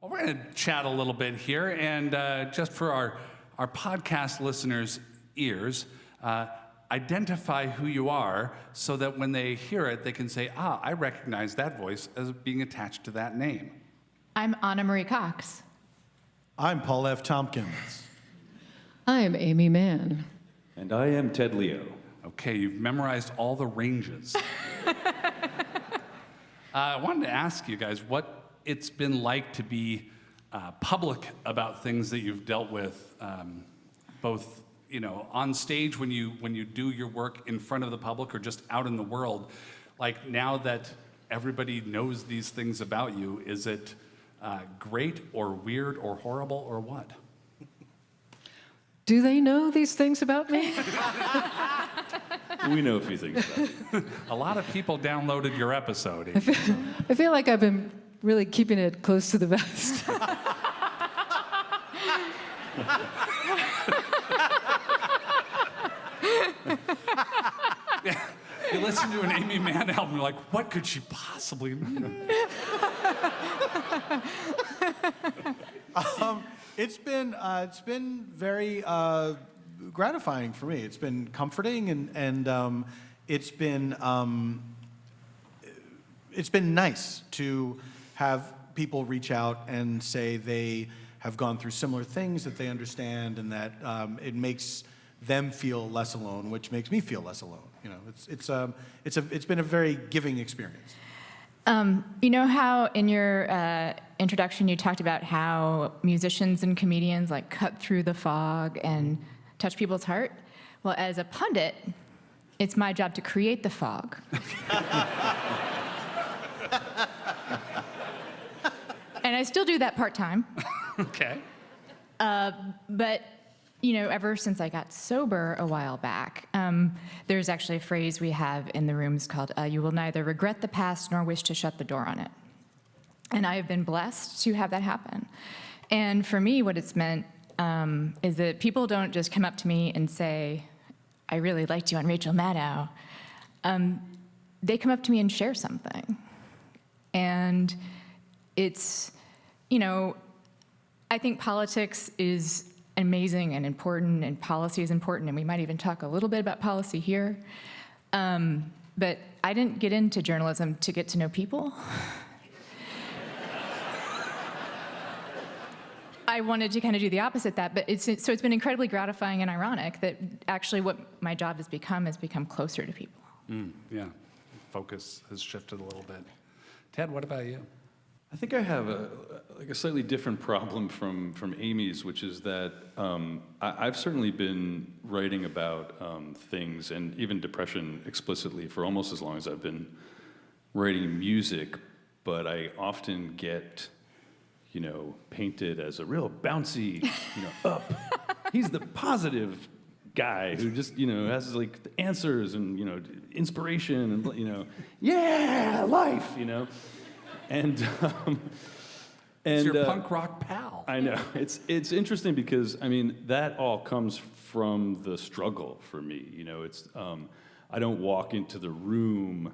Well, we're going to chat a little bit here, and just for our podcast listeners' ears, identify who you are so that when they hear it, they can say, I recognize that voice as being attached to that name. I'm Anna Marie Cox. I'm Paul F. Tompkins. I'm Aimee Mann. And I am Ted Leo. Okay, you've memorized all the ranges. I wanted to ask you guys what it's been like to be public about things that you've dealt with, both on stage when you do your work in front of the public or just out in the world. Like now that everybody knows these things about you, is it great or weird or horrible or what? Do they know these things about me? We know a few things about it. A lot of people downloaded your episode. I feel like I've been really keeping it close to the vest. Yeah. You listen to an Aimee Mann album, you're like, what could she possibly mean? It's been very gratifying for me. It's been comforting, and it's been nice to have people reach out and say they have gone through similar things, that they understand, and that it makes them feel less alone, which makes me feel less alone. It's been a very giving experience. You know how in your introduction you talked about how musicians and comedians like cut through the fog and touch people's heart? Well, as a pundit, it's my job to create the fog. And I still do that part-time. Okay. But ever since I got sober a while back, there's actually a phrase we have in the rooms called, you will neither regret the past nor wish to shut the door on it. And I have been blessed to have that happen. And for me, what it's meant is that people don't just come up to me and say, I really liked you on Rachel Maddow. They come up to me and share something. And it's, I think politics is amazing and important, and policy is important, and we might even talk a little bit about policy here. But I didn't get into journalism to get to know people. I wanted to kind of do the opposite of that, but it's been incredibly gratifying and ironic that actually what my job has become closer to people. Yeah, focus has shifted a little bit. Ted, what about you? I think I have a slightly different problem from Aimee's, which is that I've certainly been writing about things, and even depression explicitly, for almost as long as I've been writing music, but I often get painted as a real bouncy, up. He's the positive guy who just, has like the answers and, inspiration and, yeah, life, And it's your punk rock pal. I know. It's interesting because, that all comes from the struggle for me. It's I don't walk into the room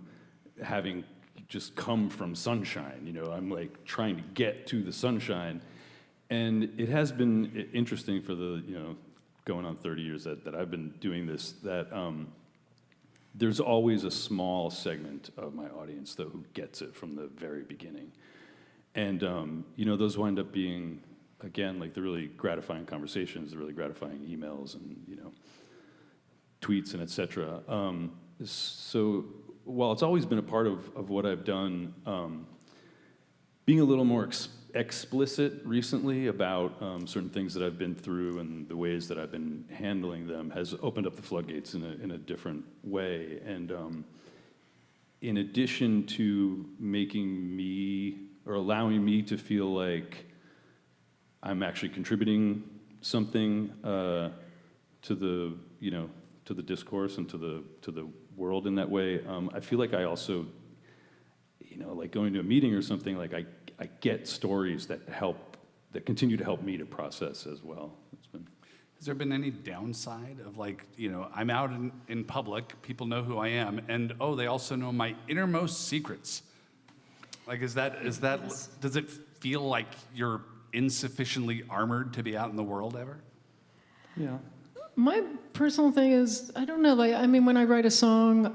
having just come from sunshine. I'm like trying to get to the sunshine. And it has been interesting for the, going on 30 years that I've been doing this, that there's always a small segment of my audience, though, who gets it from the very beginning. And, those wind up being, again, like the really gratifying conversations, the really gratifying emails and, tweets and et cetera. So while it's always been a part of what I've done, being a little more explicit recently about certain things that I've been through and the ways that I've been handling them has opened up the floodgates in a different way. And in addition to making me, or allowing me to feel like I'm actually contributing something to the, to the discourse and to the world in that way, I feel like I also, like going to a meeting or something, like I get stories that continue to help me to process as well. Has there been any downside of like, I'm out in public, people know who I am, and they also know my innermost secrets? Like, does it feel like you're insufficiently armored to be out in the world ever? Yeah. My personal thing is, I don't know, like, I mean, when I write a song,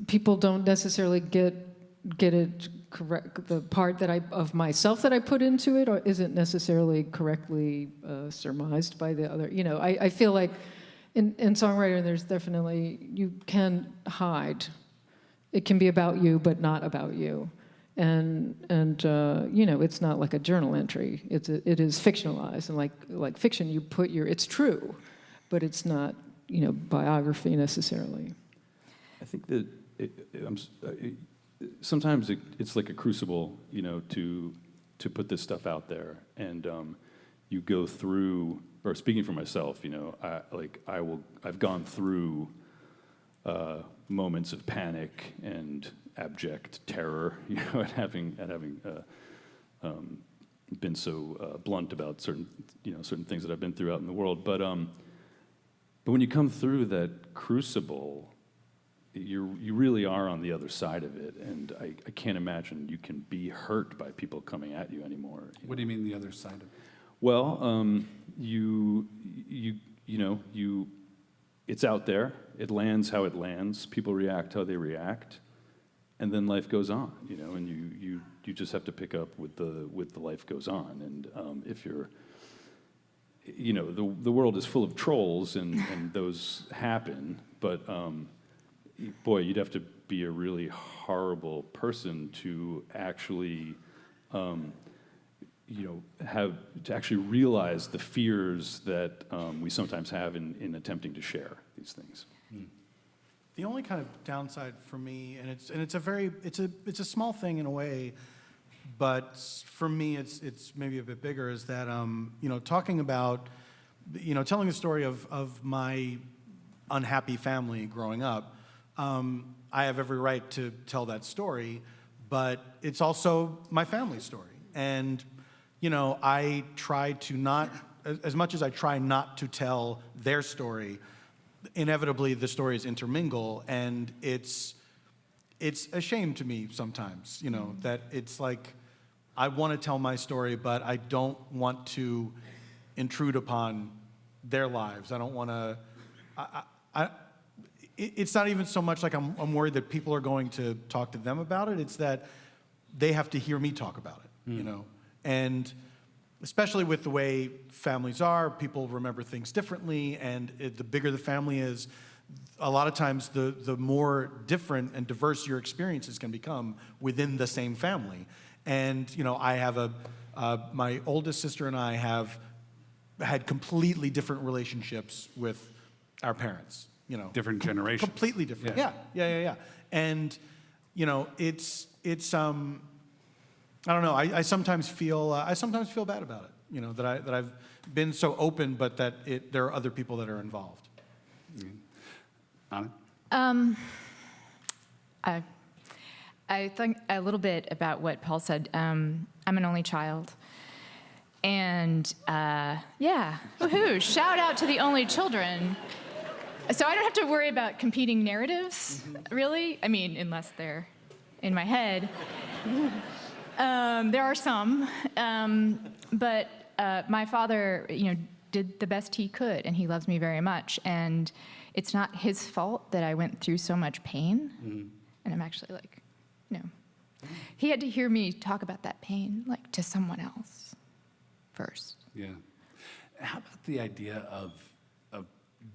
people don't necessarily get it correct. The part of myself that I put into it or isn't necessarily correctly surmised by the other. You know, I feel like in songwriting, there's definitely, you can hide. It can be about you, but not about you. And you know, it's not like a journal entry. It is fictionalized, and like fiction, you put it's true, but it's not, you know, biography necessarily. I think that sometimes it's like a crucible, you know, to put this stuff out there, and you go through. Or speaking for myself, you know, I've gone through moments of panic and abject terror, you know, at having been so blunt about certain things that I've been through out in the world. But when you come through that crucible, you really are on the other side of it, and I can't imagine you can be hurt by people coming at you anymore. What do you mean the other side of it? Well, it's out there. It lands how it lands. People react how they react, and then life goes on. You know, and you just have to pick up with the life goes on. And if you're, you know, the world is full of trolls, and those happen. But boy, you'd have to be a really horrible person to actually. You know, have to actually realize the fears that we sometimes have in attempting to share these things. The only kind of downside for me, and it's a small thing in a way, but for me it's maybe a bit bigger, is that you know, talking about, you know, telling the story of my unhappy family growing up. I have every right to tell that story, but it's also my family's story, and you know, I try to not, as much as I try not to tell their story, inevitably the stories intermingle, and it's a shame to me sometimes, you know, that it's like, I want to tell my story, but I don't want to intrude upon their lives. I don't want to, it's not even so much like I'm worried that people are going to talk to them about it, it's that they have to hear me talk about it, you know? And especially with the way families are, people remember things differently, and the bigger the family is, a lot of times the more different and diverse your experiences can become within the same family. And you know, I have my oldest sister and I have had completely different relationships with our parents. You know, Different generations. Completely different. Yeah. And you know, it's I don't know. I sometimes feel bad about it. You know, that I've been so open, but that there are other people that are involved. Anna? I think a little bit about what Paul said. I'm an only child. And yeah, woohoo, shout out to the only children. So I don't have to worry about competing narratives, really. I mean, unless they're in my head. There are some, but my father, you know, did the best he could, and he loves me very much. And it's not his fault that I went through so much pain. And I'm actually like, no. He had to hear me talk about that pain, like, to someone else first. Yeah. How about the idea of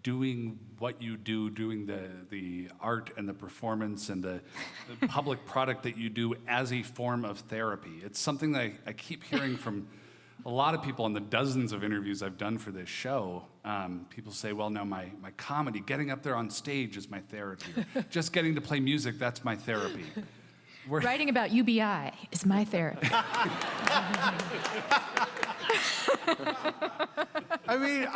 doing what you do, doing the art and the performance and the public product that you do as a form of therapy? It's something that I keep hearing from a lot of people in the dozens of interviews I've done for this show. People say, well, no, my comedy, getting up there on stage is my therapy. Or just getting to play music, that's my therapy. Writing about UBI is my therapy. I mean,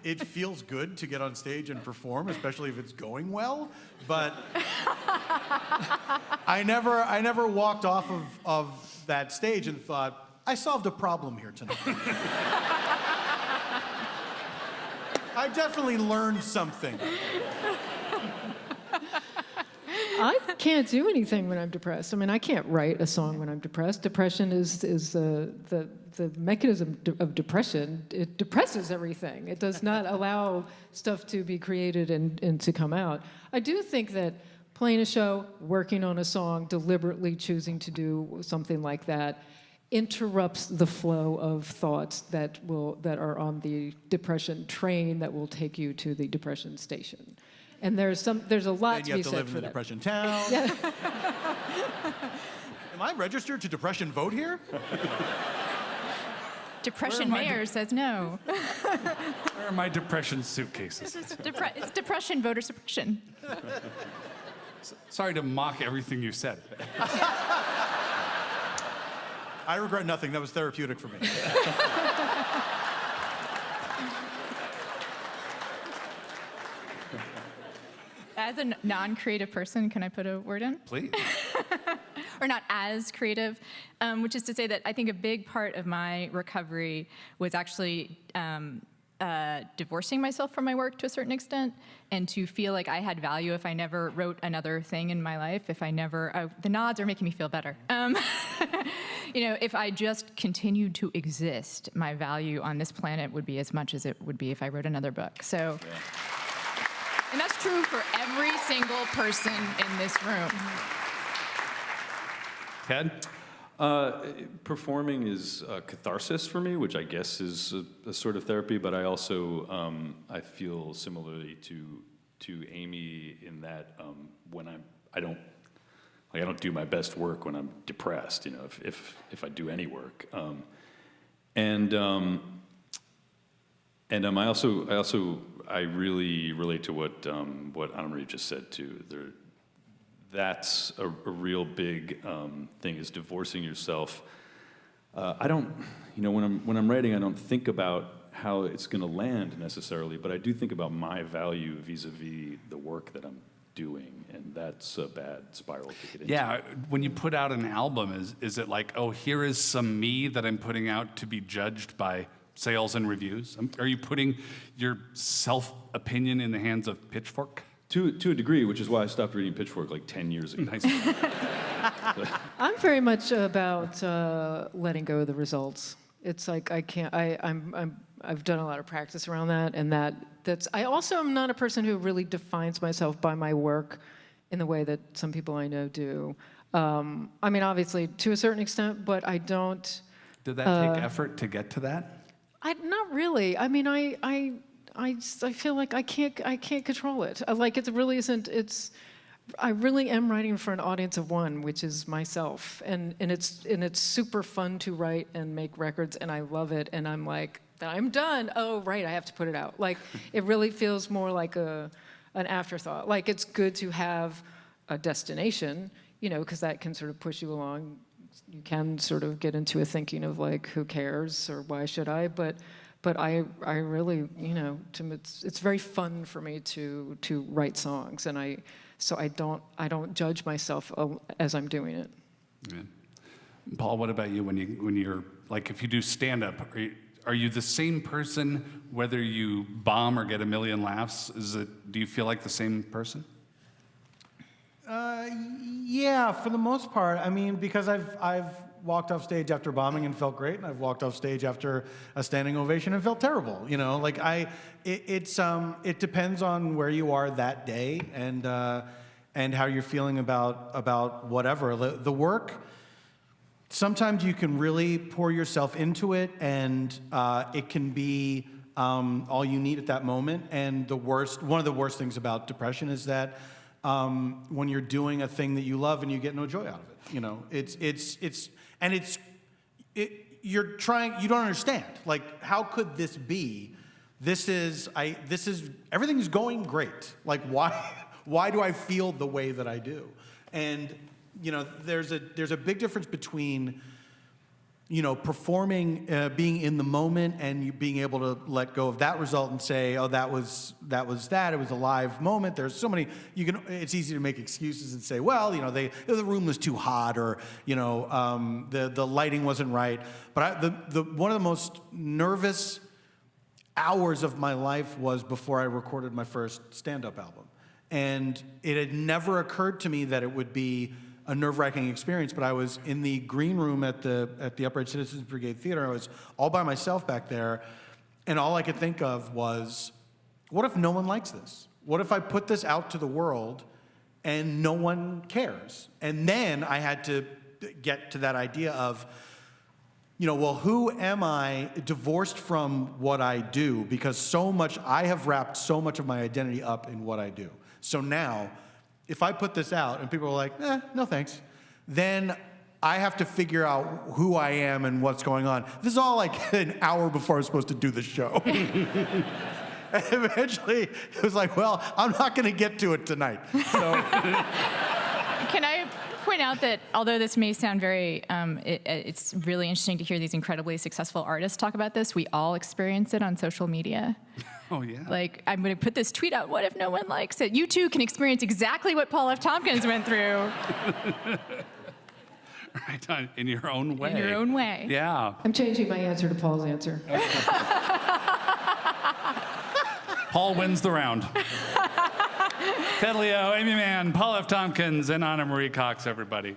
it feels good to get on stage and perform, especially if it's going well. But I never walked off of that stage and thought, I solved a problem here tonight. I definitely learned something. I can't do anything when I'm depressed. I mean, I can't write a song when I'm depressed. Depression is the mechanism of depression. It depresses everything. It does not allow stuff to be created and to come out. I do think that playing a show, working on a song, deliberately choosing to do something like that interrupts the flow of thoughts that are on the depression train that will take you to the depression station. And there's a lot And to you be have to said live in for a that. depression town. Am I registered to depression vote here? Depression Where am I mayor says no. Where are my depression suitcases? It's depression voter suppression. Sorry to mock everything you said. I regret nothing. That was therapeutic for me. As a non-creative person, can I put a word in? Please. Or not as creative, which is to say that I think a big part of my recovery was actually divorcing myself from my work to a certain extent, and to feel like I had value if I never wrote another thing in my life, if I never, the nods are making me feel better. If I just continued to exist, my value on this planet would be as much as it would be if I wrote another book. So, and that's true for every single person in this room. Ted? Performing is catharsis for me, which I guess is a sort of therapy, but I also, I feel similarly to Aimee in that when I don't do my best work when I'm depressed, if I do any work. I really relate to what Aimee just said too. That's a real big thing, is divorcing yourself. When I'm writing, I don't think about how it's going to land necessarily, but I do think about my value vis-a-vis the work that I'm doing, and that's a bad spiral to get into. Yeah, when you put out an album, is it like, oh, here is some me that I'm putting out to be judged by sales and reviews? Are you putting your self-opinion in the hands of Pitchfork? To a degree, which is why I stopped reading Pitchfork like 10 years ago. Nice. I'm very much about letting go of the results. It's like I can't. I've done a lot of practice around that, and that's. I also am not a person who really defines myself by my work in the way that some people I know do. I mean, obviously to a certain extent, but I don't. Did that take effort to get to that? Not really. I mean, I feel like I can't control it. Like, it really isn't. I really am writing for an audience of one, which is myself, and it's super fun to write and make records, and I love it. And I'm like, I'm done. Oh, right, I have to put it out. Like, it really feels more like an afterthought. Like, it's good to have a destination, because that can sort of push you along. You can sort of get into a thinking of like, who cares or why should I? But I really, it's very fun for me to write songs, and I don't judge myself as I'm doing it. Yeah. Paul, what about you when you're like, if you do stand up, are you the same person whether you bomb or get a million laughs? Do you feel like the same person? Yeah, for the most part. I mean, because I've walked off stage after bombing and felt great, and I've walked off stage after a standing ovation and felt terrible. It depends on where you are that day and how you're feeling about whatever the work. Sometimes you can really pour yourself into it, and it can be all you need at that moment. And one of the worst things about depression is that when you're doing a thing that you love and you get no joy out of it, you don't understand. Like, how could this be? Everything's going great. Like, why do I feel the way that I do? And, there's a big difference between, performing, being in the moment, and you being able to let go of that result and say, oh, that was that. It was a live moment. There's so many. It's easy to make excuses and say, well, the room was too hot, or the lighting wasn't right. But one of the most nervous hours of my life was before I recorded my first stand-up album, And it had never occurred to me that it would be a nerve-wracking experience, but I was in the green room at the Upright Citizens Brigade Theater. I was all by myself back there, and all I could think of was, what if no one likes this? What if I put this out to the world and no one cares? And then I had to get to that idea of, well, who am I divorced from what I do? Because I have wrapped so much of my identity up in what I do. So now, if I put this out and people are like, no thanks, then I have to figure out who I am and what's going on. This is all like an hour before I was supposed to do the show. And eventually, it was like, well, I'm not going to get to it tonight. So. Can I point out that although this may sound very, it's really interesting to hear these incredibly successful artists talk about this, we all experience it on social media. Oh, yeah. Like, I'm going to put this tweet out, what if no one likes it? You too can experience exactly what Paul F. Tompkins went through. Right, in your own way. In your own way. Yeah. I'm changing my answer to Paul's answer. Paul wins the round. Ted Leo, Aimee Mann, Paul F. Tompkins, and Anna Marie Cox, everybody.